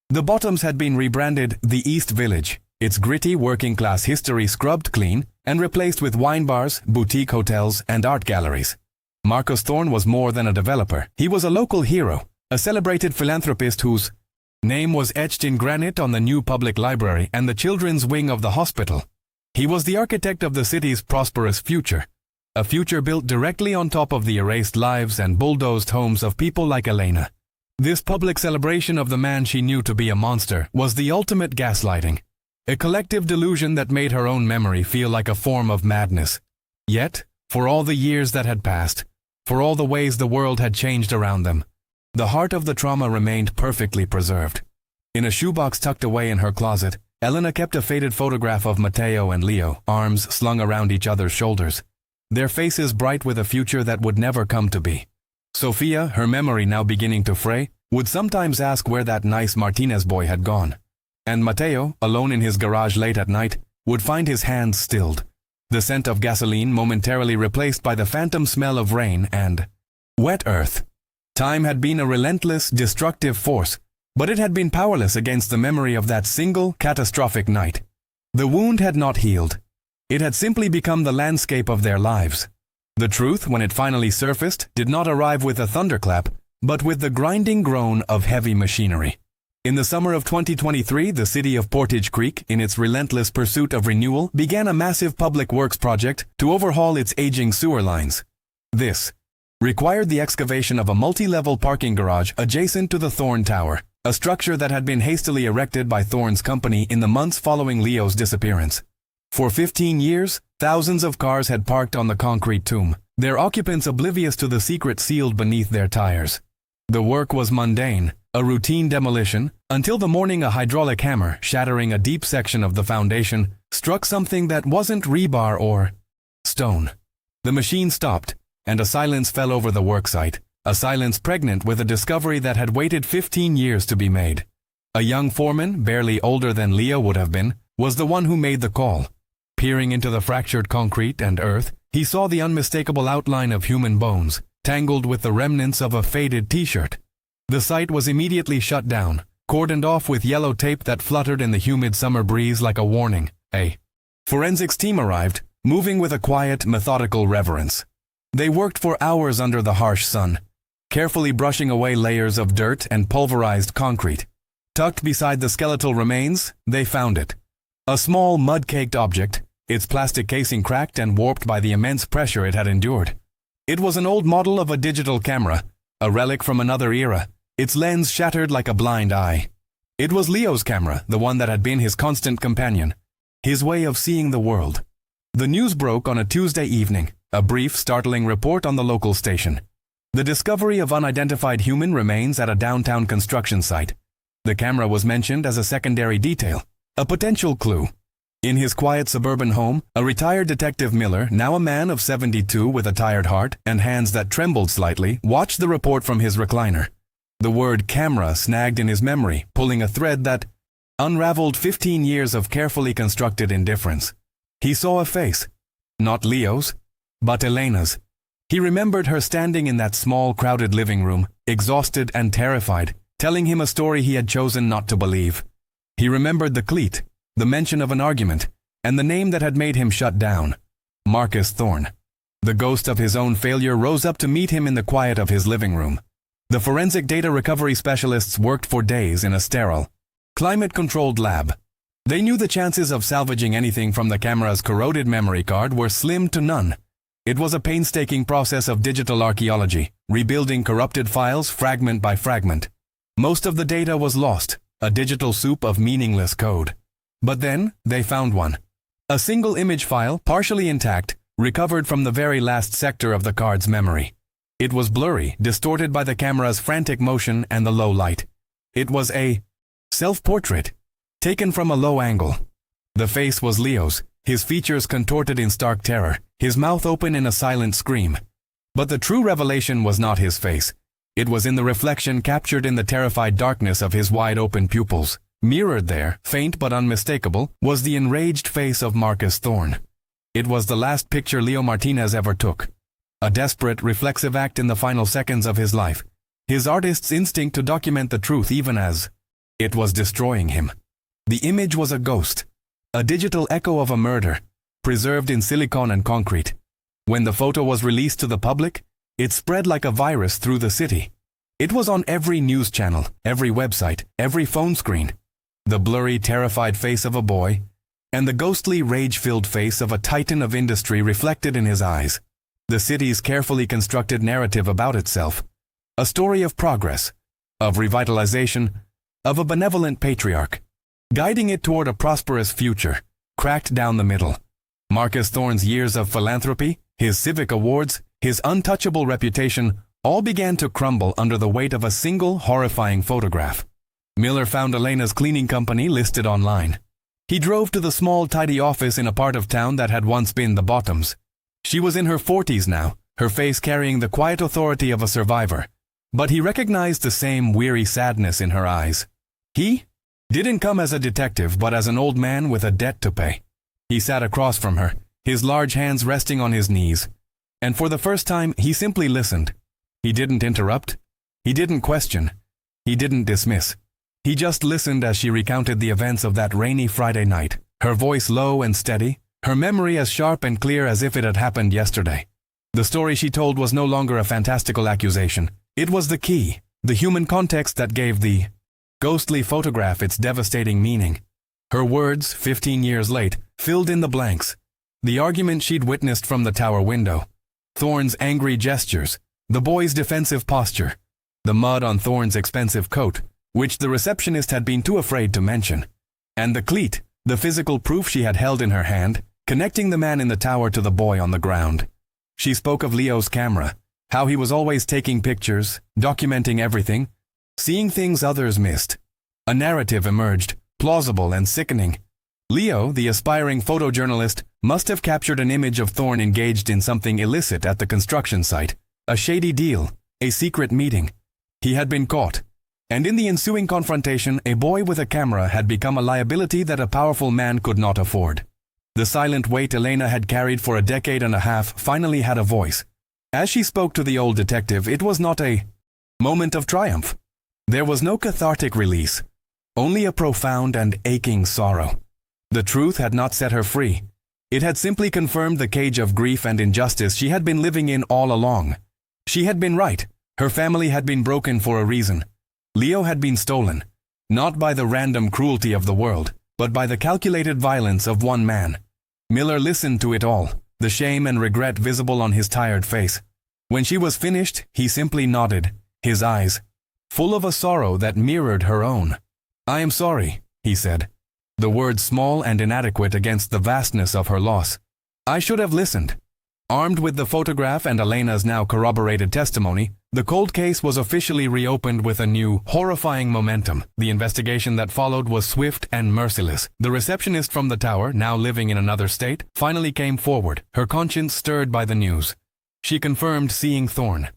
S1: The Bottoms had been rebranded the East Village, its gritty working-class history scrubbed clean and replaced with wine bars, boutique hotels, and art galleries. Marcus Thorne was more than a developer. He was a local hero, a celebrated philanthropist whose Name was etched in granite on the new public library and the children's wing of the hospital. He was the architect of the city's prosperous future, a future built directly on top of the erased lives and bulldozed homes of people like Elena. This public celebration of the man she knew to be a monster was the ultimate gaslighting, a collective delusion that made her own memory feel like a form of madness. Yet, for all the years that had passed, for all the ways the world had changed around them, the heart of the trauma remained perfectly preserved. In a shoebox tucked away in her closet, Elena kept a faded photograph of Matteo and Leo, arms slung around each other's shoulders, their faces bright with a future that would never come to be. Sophia, her memory now beginning to fray, would sometimes ask where that nice Martinez boy had gone. And Matteo, alone in his garage late at night, would find his hands stilled, the scent of gasoline momentarily replaced by the phantom smell of rain and wet earth. Time had been a relentless, destructive force, but it had been powerless against the memory of that single, catastrophic night. The wound had not healed. It had simply become the landscape of their lives. The truth, when it finally surfaced, did not arrive with a thunderclap, but with the grinding groan of heavy machinery. In the summer of 2023, the city of Portage Creek, in its relentless pursuit of renewal, began a massive public works project to overhaul its aging sewer lines. This required the excavation of a multi-level parking garage adjacent to the Thorn Tower, a structure that had been hastily erected by Thorn's company in the months following Leo's disappearance. For 15 years, thousands of cars had parked on the concrete tomb, their occupants oblivious to the secret sealed beneath their tires. The work was mundane, a routine demolition, until the morning a hydraulic hammer, shattering a deep section of the foundation, struck something that wasn't rebar or stone. The machine stopped, and a silence fell over the worksite, a silence pregnant with a discovery that had waited 15 years to be made. A young foreman, barely older than Leo would have been, was the one who made the call. Peering into the fractured concrete and earth, he saw the unmistakable outline of human bones, tangled with the remnants of a faded t-shirt. The site was immediately shut down, cordoned off with yellow tape that fluttered in the humid summer breeze like a warning. A forensics team arrived, moving with a quiet, methodical reverence. They worked for hours under the harsh sun, carefully brushing away layers of dirt and pulverized concrete. Tucked beside the skeletal remains, they found it. A small, mud-caked object, its plastic casing cracked and warped by the immense pressure it had endured. It was an old model of a digital camera, a relic from another era, its lens shattered like a blind eye. It was Leo's camera, the one that had been his constant companion, his way of seeing the world. The news broke on a Tuesday evening, a brief, startling report on the local station. The discovery of unidentified human remains at a downtown construction site. The camera was mentioned as a secondary detail, a potential clue. In his quiet suburban home, a retired Detective Miller, now a man of 72 with a tired heart and hands that trembled slightly, watched the report from his recliner. The word camera snagged in his memory, pulling a thread that unraveled 15 years of carefully constructed indifference. He saw a face, not Leo's, but Elena's. He remembered her standing in that small, crowded living room, exhausted and terrified, telling him a story he had chosen not to believe. He remembered the cleat, the mention of an argument, and the name that had made him shut down, Marcus Thorn. The ghost of his own failure rose up to meet him in the quiet of his living room. The forensic data recovery specialists worked for days in a sterile, climate-controlled lab. They knew the chances of salvaging anything from the camera's corroded memory card were slim to none. It was a painstaking process of digital archaeology, rebuilding corrupted files fragment by fragment. Most of the data was lost, a digital soup of meaningless code. But then, they found one. A single image file, partially intact, recovered from the very last sector of the card's memory. It was blurry, distorted by the camera's frantic motion and the low light. It was a self-portrait, taken from a low angle. The face was Leo's, his features contorted in stark terror, his mouth open in a silent scream. But the true revelation was not his face. It was in the reflection captured in the terrified darkness of his wide-open pupils. Mirrored there, faint but unmistakable, was the enraged face of Marcus Thorn. It was the last picture Leo Martinez ever took. A desperate, reflexive act in the final seconds of his life. His artist's instinct to document the truth even as it was destroying him. The image was a ghost, a digital echo of a murder, preserved in silicon and concrete. When the photo was released to the public, it spread like a virus through the city. It was on every news channel, every website, every phone screen. The blurry, terrified face of a boy, and the ghostly, rage-filled face of a titan of industry reflected in his eyes. The city's carefully constructed narrative about itself. A story of progress, of revitalization, of a benevolent patriarch, guiding it toward a prosperous future, cracked down the middle. Marcus Thorne's years of philanthropy, his civic awards, his untouchable reputation, all began to crumble under the weight of a single horrifying photograph. Miller found Elena's cleaning company listed online. He drove to the small, tidy office in a part of town that had once been the Bottoms. She was in her 40s now, her face carrying the quiet authority of a survivor. But he recognized the same weary sadness in her eyes. He didn't come as a detective, but as an old man with a debt to pay. He sat across from her, his large hands resting on his knees. And for the first time, he simply listened. He didn't interrupt. He didn't question. He didn't dismiss. He just listened as she recounted the events of that rainy Friday night, her voice low and steady, her memory as sharp and clear as if it had happened yesterday. The story she told was no longer a fantastical accusation. It was the key, the human context that gave the ghostly photograph its devastating meaning. Her words, 15 years late, filled in the blanks. The argument she'd witnessed from the tower window. Thorne's angry gestures, the boy's defensive posture, the mud on Thorne's expensive coat, which the receptionist had been too afraid to mention, and the cleat, the physical proof she had held in her hand, connecting the man in the tower to the boy on the ground. She spoke of Leo's camera, how he was always taking pictures, documenting everything, seeing things others missed. A narrative emerged, plausible and sickening. Leo, the aspiring photojournalist, must have captured an image of Thorne engaged in something illicit at the construction site, a shady deal, a secret meeting. He had been caught, and in the ensuing confrontation, a boy with a camera had become a liability that a powerful man could not afford. The silent weight Elena had carried for a decade and a half finally had a voice. As she spoke to the old detective, it was not a moment of triumph. There was no cathartic release, only a profound and aching sorrow. The truth had not set her free. It had simply confirmed the cage of grief and injustice she had been living in all along. She had been right. Her family had been broken for a reason. Leo had been stolen, not by the random cruelty of the world, but by the calculated violence of one man. Miller listened to it all, the shame and regret visible on his tired face. When she was finished, he simply nodded, his eyes full of a sorrow that mirrored her own. "I am sorry," he said, the words small and inadequate against the vastness of her loss. "I should have listened." Armed with the photograph and Elena's now corroborated testimony, the cold case was officially reopened with a new, horrifying momentum. The investigation that followed was swift and merciless. The receptionist from the tower, now living in another state, finally came forward, her conscience stirred by the news. She confirmed seeing Thorne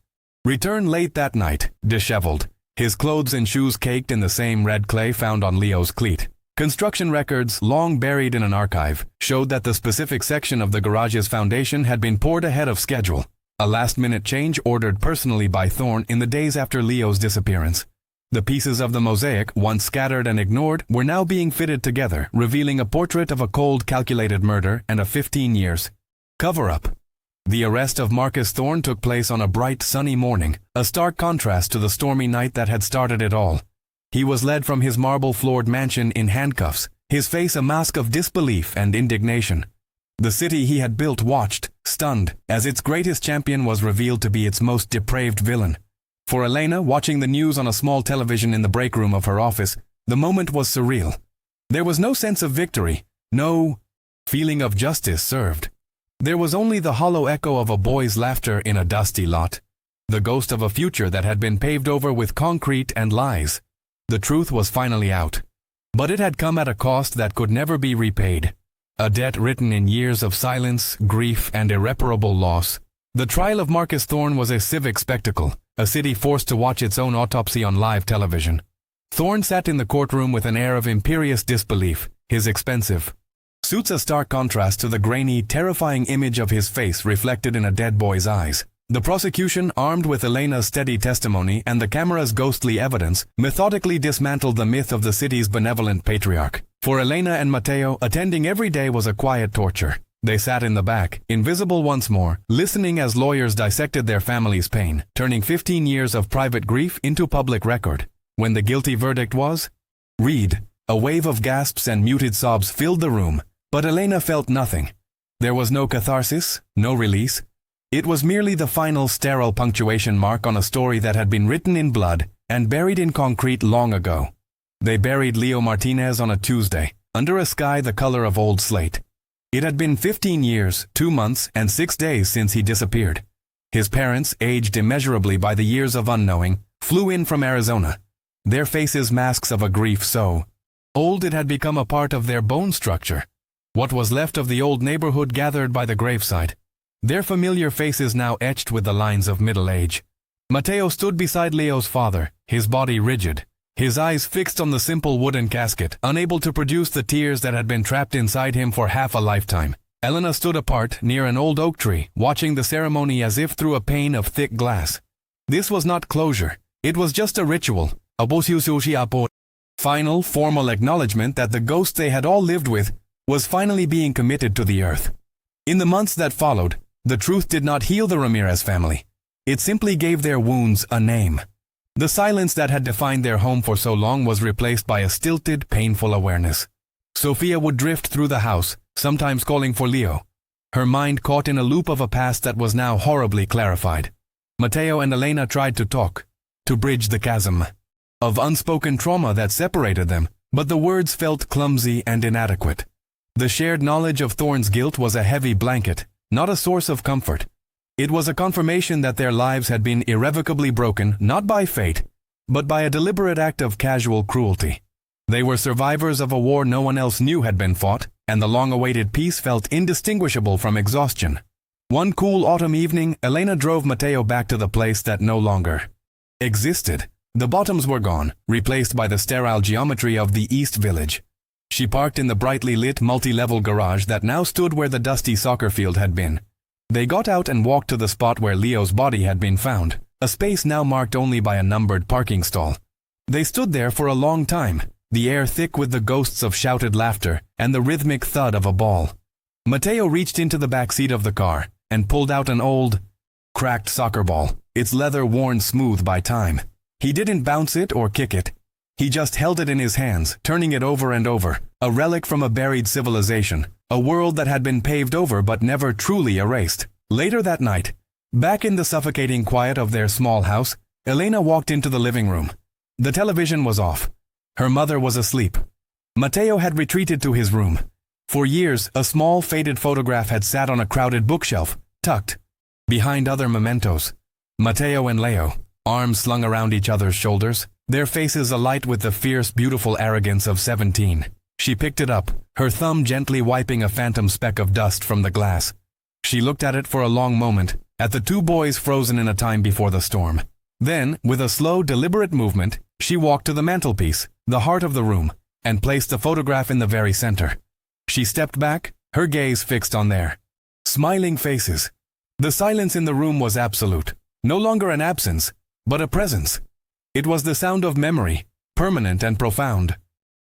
S1: return late that night, disheveled, his clothes and shoes caked in the same red clay found on Leo's cleat. Construction records, long buried in an archive, showed that the specific section of the garage's foundation had been poured ahead of schedule, a last-minute change ordered personally by Thorne in the days after Leo's disappearance. The pieces of the mosaic, once scattered and ignored, were now being fitted together, revealing a portrait of a cold, calculated murder and a 15 years cover-up. The arrest of Marcus Thorne took place on a bright, sunny morning, a stark contrast to the stormy night that had started it all. He was led from his marble-floored mansion in handcuffs, his face a mask of disbelief and indignation. The city he had built watched, stunned, as its greatest champion was revealed to be its most depraved villain. For Elena, watching the news on a small television in the break room of her office, the moment was surreal. There was no sense of victory, no feeling of justice served. There was only the hollow echo of a boy's laughter in a dusty lot, the ghost of a future that had been paved over with concrete and lies. The truth was finally out. But it had come at a cost that could never be repaid. A debt written in years of silence, grief, and irreparable loss. The trial of Marcus Thorne was a civic spectacle, a city forced to watch its own autopsy on live television. Thorne sat in the courtroom with an air of imperious disbelief, his expensive suits a stark contrast to the grainy, terrifying image of his face reflected in a dead boy's eyes. The prosecution, armed with Elena's steady testimony and the camera's ghostly evidence, methodically dismantled the myth of the city's benevolent patriarch. For Elena and Mateo, attending every day was a quiet torture. They sat in the back, invisible once more, listening as lawyers dissected their family's pain, turning 15 years of private grief into public record. When the guilty verdict was read, a wave of gasps and muted sobs filled the room, but Elena felt nothing. There was no catharsis, no release. It was merely the final sterile punctuation mark on a story that had been written in blood and buried in concrete long ago. They buried Leo Martinez on a Tuesday, under a sky the color of old slate. It had been 15 years, 2 months, and 6 days since he disappeared. His parents, aged immeasurably by the years of unknowing, flew in from Arizona, their faces masks of a grief so old it had become a part of their bone structure. What was left of the old neighborhood gathered by the graveside, their familiar faces now etched with the lines of middle age. Mateo stood beside Leo's father, his body rigid, his eyes fixed on the simple wooden casket, unable to produce the tears that had been trapped inside him for half a lifetime. Elena stood apart near an old oak tree, watching the ceremony as if through a pane of thick glass. This was not closure. It was just a ritual, a final, formal acknowledgement that the ghost they had all lived with was finally being committed to the earth. In the months that followed, the truth did not heal the Ramirez family. It simply gave their wounds a name. The silence that had defined their home for so long was replaced by a stilted, painful awareness. Sophia would drift through the house, sometimes calling for Leo, her mind caught in a loop of a past that was now horribly clarified. Mateo and Elena tried to talk, to bridge the chasm of unspoken trauma that separated them, but the words felt clumsy and inadequate. The shared knowledge of Thorne's guilt was a heavy blanket, not a source of comfort. It was a confirmation that their lives had been irrevocably broken, not by fate, but by a deliberate act of casual cruelty. They were survivors of a war no one else knew had been fought, and the long-awaited peace felt indistinguishable from exhaustion. One cool autumn evening, Elena drove Mateo back to the place that no longer existed. The bottoms were gone, replaced by the sterile geometry of the East Village. She parked in the brightly lit multi-level garage that now stood where the dusty soccer field had been. They got out and walked to the spot where Leo's body had been found, a space now marked only by a numbered parking stall. They stood there for a long time, the air thick with the ghosts of shouted laughter and the rhythmic thud of a ball. Mateo reached into the back seat of the car and pulled out an old, cracked soccer ball, its leather worn smooth by time. He didn't bounce it or kick it. He just held it in his hands, turning it over and over, a relic from a buried civilization, a world that had been paved over but never truly erased. Later that night, back in the suffocating quiet of their small house, Elena walked into the living room. The television was off. Her mother was asleep. Mateo had retreated to his room. For years, a small faded photograph had sat on a crowded bookshelf, tucked behind other mementos. Mateo and Leo, arms slung around each other's shoulders, their faces alight with the fierce, beautiful arrogance of 17. She picked it up, her thumb gently wiping a phantom speck of dust from the glass. She looked at it for a long moment, at the two boys frozen in a time before the storm. Then, with a slow, deliberate movement, she walked to the mantelpiece, the heart of the room, and placed the photograph in the very center. She stepped back, her gaze fixed on their smiling faces. The silence in the room was absolute, no longer an absence, but a presence. It was the sound of memory, permanent and profound,